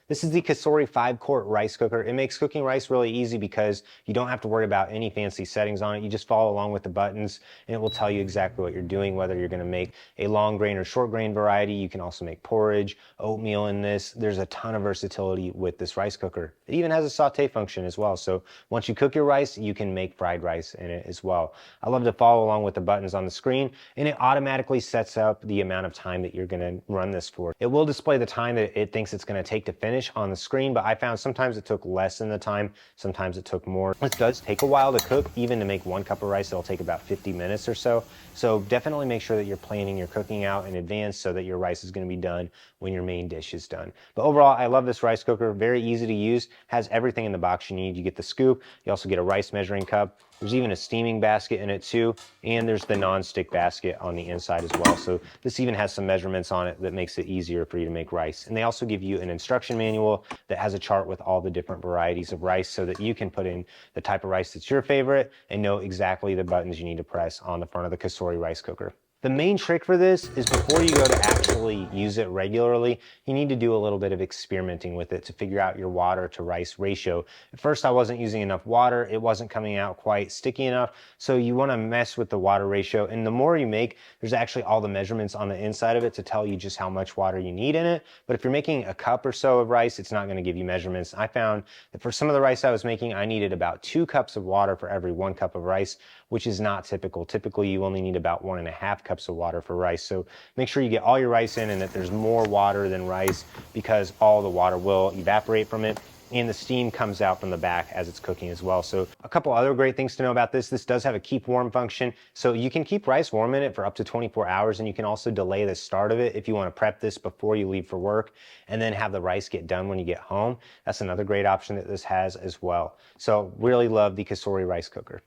This is the Cosori 5-quart rice cooker. It makes cooking rice really easy because you don't have to worry about any fancy settings on it. You just follow along with the buttons and it will tell you exactly what you're doing, whether you're gonna make a long grain or short grain variety. You can also make porridge, oatmeal in this. There's a ton of versatility with this rice cooker. It even has a saute function as well. So once you cook your rice, you can make fried rice in it as well. I love to follow along with the buttons on the screen, and it automatically sets up the amount of time that you're gonna run this for. It will display the time that it thinks it's gonna take to finish on the screen, but I found sometimes it took less than the time, sometimes it took more. This does take a while to cook. Even to make 1 cup of rice, it'll take about 50 minutes or so. So definitely make sure that you're planning your cooking out in advance so that your rice is gonna be done when your main dish is done. But overall, I love this rice cooker. Very easy to use, has everything in the box you need. You get the scoop, you also get a rice measuring cup. There's even a steaming basket in it too, and there's the non-stick basket on the inside as well. So this even has some measurements on it that makes it easier for you to make rice. And they also give you an instruction manual that has a chart with all the different varieties of rice so that you can put in the type of rice that's your favorite and know exactly the buttons you need to press on the front of the Cosori rice cooker. The main trick for this is before you go to actually use it regularly, you need to do a little bit of experimenting with it to figure out your water to rice ratio. At first I wasn't using enough water, it wasn't coming out quite sticky enough, so you want to mess with the water ratio, and the more you make, there's actually all the measurements on the inside of it to tell you just how much water you need in it. But if you're making a cup or so of rice, it's not going to give you measurements. I found that for some of the rice I was making, I needed about 2 cups of water for every 1 cup of rice, which is not typical. Typically you only need about 1.5 cups of water for rice. So make sure you get all your rice in and that there's more water than rice, because all the water will evaporate from it and the steam comes out from the back as it's cooking as well. So a couple other great things to know about this. This does have a keep warm function. So you can keep rice warm in it for up to 24 hours, and you can also delay the start of it if you want to prep this before you leave for work and then have the rice get done when you get home. That's another great option that this has as well. So really love the Cosori rice cooker.